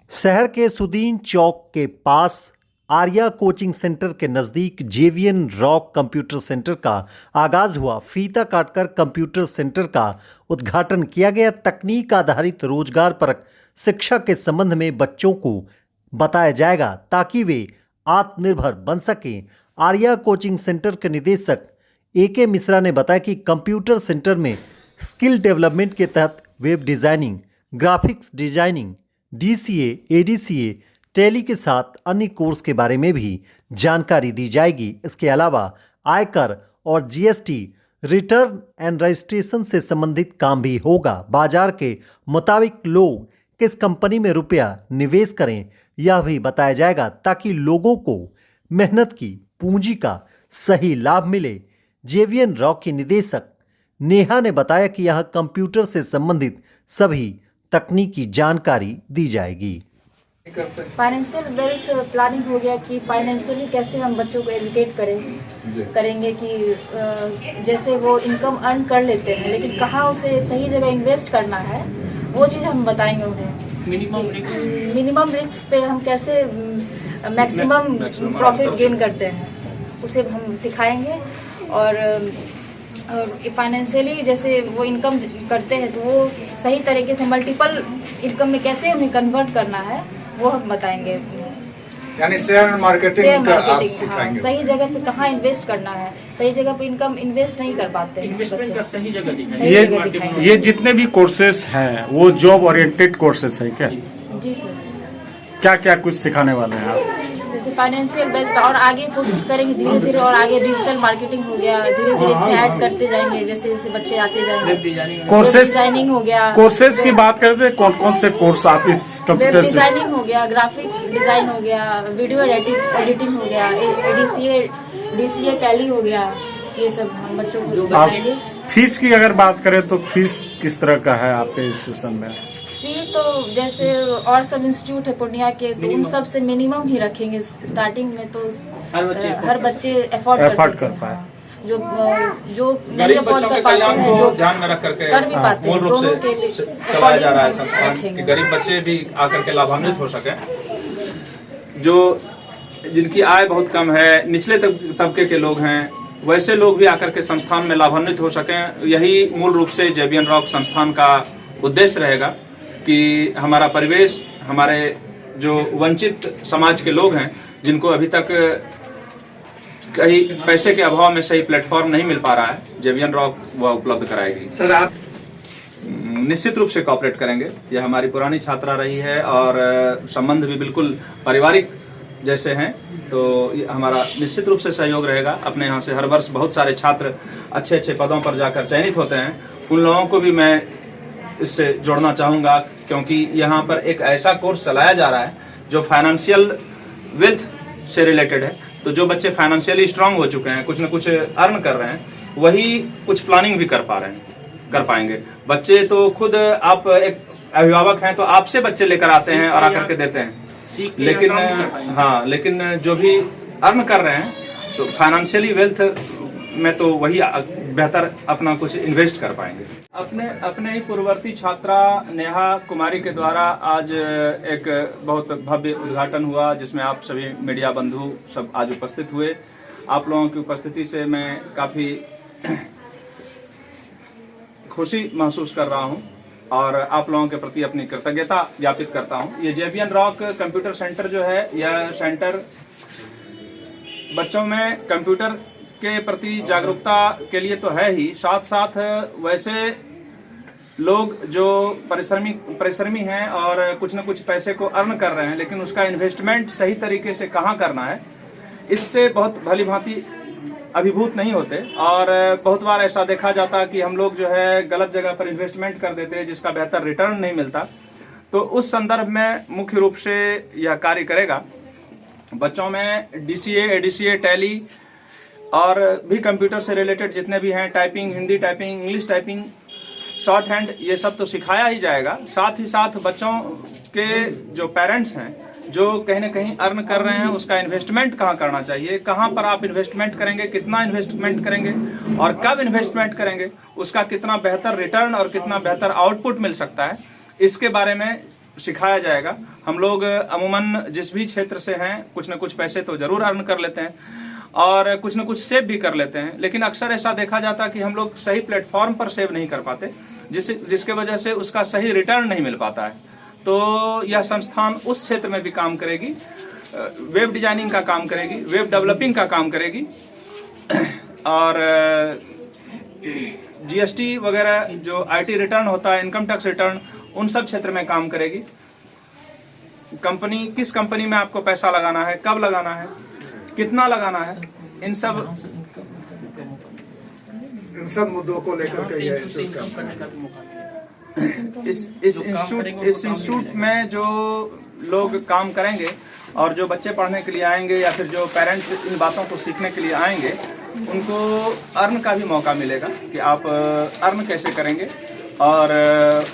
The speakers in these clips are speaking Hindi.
शहर के सुदीन चौक के पास आर्या कोचिंग सेंटर के नज़दीक जेवीएन रॉक कंप्यूटर सेंटर का आगाज हुआ। फीता काटकर कंप्यूटर सेंटर का उद्घाटन किया गया। तकनीक आधारित रोजगारपरक शिक्षा के संबंध में बच्चों को बताया जाएगा ताकि वे आत्मनिर्भर बन सकें। आर्या कोचिंग सेंटर के निदेशक AK मिश्रा ने बताया कि कंप्यूटर सेंटर में स्किल डेवलपमेंट के तहत web designing, graphics designing, DCA, ADCA, tally के साथ अन्य कोर्स के बारे में भी जानकारी दी जाएगी। इसके अलावा आयकर और GST रिटर्न एंड रजिस्ट्रेशन से संबंधित काम भी होगा। बाजार के मुताबिक लोग किस कंपनी में रुपया निवेश करें यह भी बताया जाएगा ताकि लोगों को मेहनत की पूंजी का सही लाभ मिले। जेवीएन रॉक की निदेशक नेहा ने बताया कि यहां कंप्यूटर से संबंधित सभी तकनीकी जानकारी दी जाएगी। फाइनेंशियल वेल्थ प्लानिंग हो गया कि फाइनेंशियली कैसे हम बच्चों को एजुकेट करेंगे कि जैसे वो इनकम अर्न कर लेते हैं लेकिन कहाँ उसे सही जगह इन्वेस्ट करना है वो चीज़ हम बताएंगे उन्हें। मिनिमम रिस्क पे हम कैसे मैक्सिमम प्रॉफिट गेन करते हैं उसे हम सिखाएंगे। और फाइनेंशियली जैसे वो इनकम करते हैं तो वो सही तरीके से मल्टीपल इनकम में कैसे उन्हें कन्वर्ट करना है वो हम बताएंगे। यानी शेयर मार्केटिंग का आप सिखाएंगे। सही जगह पे कहाँ इन्वेस्ट करना है, सही जगह पे इनकम इन्वेस्ट नहीं कर पाते हैं इन्वेस्टमेंट का सही जगह दिखाएंगे। ये जितने भी कोर्सेस हैं वो जॉब ओरिएंटेड कोर्सेस हैं क्या? जी सर। क्या क्या कुछ सिखाने वाले हैं आप? जैसे फाइनेंशियल वेल्थ और आगे कोशिश करेंगे धीरे धीरे और आगे डिजिटल मार्केटिंग हो गया, धीरे धीरे इसमें ऐड करते जाएंगे जैसे जैसे बच्चे आते जाएंगे। कोर्सेस डिजाइनिंग हो गया। कोर्सेस की बात करते हैं, कौन कौन से कोर्स आप इस कंप्यूटर से? डिजाइनिंग हो गया, ग्राफिक डिजाइन हो गया, वीडियो एडिटिंग हो गया, DCA टैली हो गया, ये सब हम बच्चों को सिखाएंगे। फीस की अगर बात करें तो फीस किस तरह का है आपके इंस्टीट्यूशन में? फी तो जैसे और सब इंस्टीट्यूट है पूर्णिया के तो उन सब से मिनिमम ही रखेंगे स्टार्टिंग में तो हर बच्चे अफोर्ड कर पाए। जो नहीं अफोर्ड कर पाते हैं जो ध्यान में रख करके कर भी पाते हैं दोनों के लिए चलाया जा रहा है संस्थान कि गरीब बच्चे भी आकर के लाभान्वित हो सके। जो जिनकी आय बहुत कम है, निचले तबके के लोग हैं, वैसे लोग भी आकर के संस्थान में लाभान्वित हो सकें। यही मूल रूप से जेवीएन रॉक संस्थान का उद्देश्य रहेगा कि हमारा परिवेश, हमारे जो वंचित समाज के लोग हैं जिनको अभी तक कहीं पैसे के अभाव में सही प्लेटफॉर्म नहीं मिल पा रहा है, जेवीएन रॉक वह उपलब्ध कराएगी। सर आप निश्चित रूप से कोऑपरेट करेंगे। यह हमारी पुरानी छात्रा रही है और संबंध भी बिल्कुल पारिवारिक जैसे हैं, तो हमारा निश्चित रूप से सहयोग रहेगा। अपने यहाँ से हर वर्ष बहुत सारे छात्र अच्छे अच्छे पदों पर जाकर चयनित होते हैं, उन लोगों को भी मैं इससे जोड़ना चाहूँगा क्योंकि यहाँ पर एक ऐसा कोर्स चलाया जा रहा है जो फाइनेंशियल वेल्थ से रिलेटेड है। तो जो बच्चे फाइनेंशियली स्ट्रांग हो चुके हैं, कुछ न कुछ अर्न कर रहे हैं, वही कुछ प्लानिंग भी कर पाएंगे। बच्चे तो खुद, आप एक अभिभावक हैं तो आपसे बच्चे लेकर आते हैं और आकर के देते हैं, लेकिन जो भी अर्न कर रहे हैं तो फाइनेंशियली वेल्थ में तो वही बेहतर अपना कुछ इन्वेस्ट कर पाएंगे। अपने ही पूर्ववर्ती छात्रा नेहा कुमारी के द्वारा आज एक बहुत भव्य उद्घाटन हुआ जिसमें आप सभी मीडिया बंधु सब आज उपस्थित हुए। आप लोगों की उपस्थिति से मैं काफी खुशी महसूस कर रहा हूं और आप लोगों के प्रति अपनी कृतज्ञता ज्ञापित करता हूं। ये जेवीएन रॉक कंप्यूटर सेंटर जो है, यह सेंटर बच्चों में कंप्यूटर के प्रति जागरूकता के लिए तो है ही, साथ साथ वैसे लोग जो परिश्रमी हैं और कुछ न कुछ पैसे को अर्न कर रहे हैं लेकिन उसका इन्वेस्टमेंट सही तरीके से कहाँ करना है, इससे बहुत भली भांति अभिभूत नहीं होते। और बहुत बार ऐसा देखा जाता कि हम लोग जो है गलत जगह पर इन्वेस्टमेंट कर देते हैं जिसका बेहतर रिटर्न नहीं मिलता। तो उस संदर्भ में मुख्य रूप से यह कार्य करेगा। बच्चों में DCA, ADCA, टैली और भी कंप्यूटर से रिलेटेड जितने भी हैं, typing, Hindi typing, English typing, short hand, ये सब तो सिखाया ही जाएगा। साथ ही साथ बच्चों के जो पेरेंट्स हैं जो कहीं ना कहीं अर्न कर रहे हैं, उसका इन्वेस्टमेंट कहाँ करना चाहिए, कहाँ पर आप इन्वेस्टमेंट करेंगे, कितना इन्वेस्टमेंट करेंगे और कब इन्वेस्टमेंट करेंगे, उसका कितना बेहतर रिटर्न और कितना बेहतर आउटपुट मिल सकता है, इसके बारे में सिखाया जाएगा। हम लोग अमूमन जिस भी क्षेत्र से हैं कुछ न कुछ पैसे तो जरूर अर्न कर लेते हैं और कुछ न कुछ सेव भी कर लेते हैं, लेकिन अक्सर ऐसा देखा जाता है कि हम लोग सही प्लेटफॉर्म पर सेव नहीं कर पाते, जिसके वजह से उसका सही रिटर्न नहीं मिल पाता है। तो यह संस्थान उस क्षेत्र में भी काम करेगी, वेब डिजाइनिंग का काम करेगी, वेब डेवलपिंग का काम करेगी और जीएसटी वगैरह जो आईटी रिटर्न होता है, इनकम टैक्स रिटर्न, उन सब क्षेत्र में काम करेगी। कंपनी, किस कंपनी में आपको पैसा लगाना है, कब लगाना है, कितना लगाना है, इन सब मुद्दों को लेकर के इस इंस्टीट्यूट में जो लोग काम करेंगे और जो बच्चे पढ़ने के लिए आएंगे या फिर जो पेरेंट्स इन बातों को सीखने के लिए आएंगे, उनको अर्न का भी मौका मिलेगा कि आप अर्न कैसे करेंगे और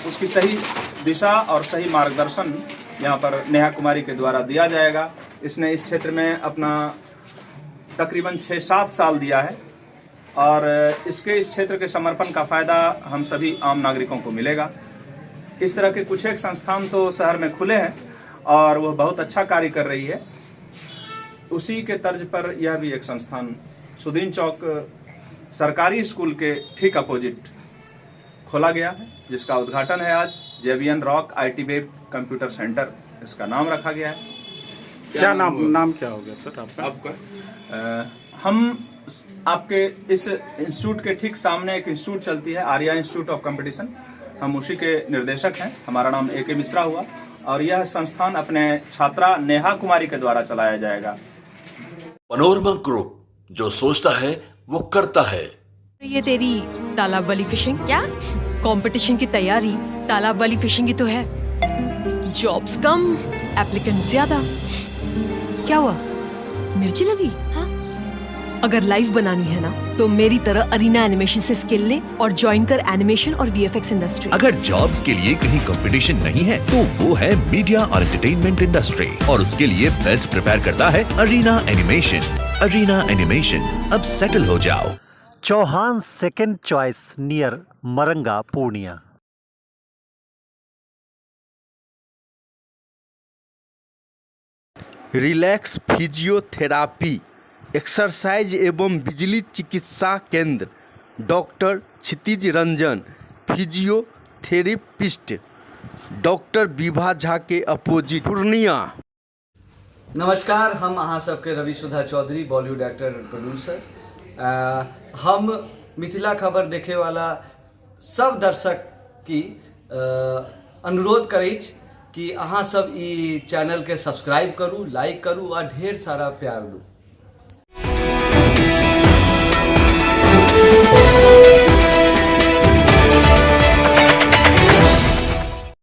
उसकी सही दिशा और सही मार्गदर्शन यहाँ पर नेहा कुमारी के द्वारा दिया जाएगा। इसने इस क्षेत्र में अपना तकरीबन 6-7 साल दिया है और इसके इस क्षेत्र के समर्पण का फायदा हम सभी आम नागरिकों को मिलेगा। इस तरह के कुछ एक संस्थान तो शहर में खुले हैं और वह बहुत अच्छा कार्य कर रही है। उसी के तर्ज पर यह भी एक संस्थान सुदीन चौक सरकारी स्कूल के ठीक अपोजिट खोला गया है, जिसका उद्घाटन है आज। JVN rock IT web computer centre इसका नाम रखा गया है। क्या नाम क्या हो गया सर आपका? हम आपके इस इंस्टीट्यूट के ठीक सामने एक इंस्टीट्यूट चलती है, आर्या इंस्टीट्यूट ऑफ कंपटीशन, हम उसी के निर्देशक हैं। हमारा नाम AK मिश्रा हुआ और यह संस्थान अपने छात्रा नेहा कुमारी के द्वारा चलाया जाएगा। पनोरमा ग्रुप, जो सोचता है वो करता है। ये तेरी तालाब वाली फिशिंग क्या? कंपटीशन की तैयारी तालाब वाली फिशिंग ही तो है। जॉब्स कम, एप्लीकेंट ज्यादा। क्या हुआ, मिर्ची लगी? हाँ? अगर लाइव बनानी है ना तो मेरी तरह अरीना एनिमेशन से स्किल ले और ज्वाइन कर एनिमेशन और VFX इंडस्ट्री। अगर जॉब्स के लिए कहीं कंपटीशन नहीं है तो वो है मीडिया और एंटरटेनमेंट इंडस्ट्री, और उसके लिए बेस्ट प्रिपेयर करता है अरीना एनिमेशन। अरीना एनिमेशन, अब सेटल हो जाओ। Chauhan second choice near Maranga Purnia. Relax physiotherapy exercise एवं बिजली चिकित्सा केंद्र, doctor Kshitij Ranjan physiotherapist, doctor Vibha Jha के अपोजिट पूर्णिया। नमस्कार, हम अहाँ सबके Ravi Sudha Chaudhary, Bollywood actor and producer. हम मिथिला खबर देखे वाला सब दर्शक की अनुरोध करैछ कि अहाँ सब ई चैनल के सब्सक्राइब करू, लाइक करू और ढेर सारा प्यार दू।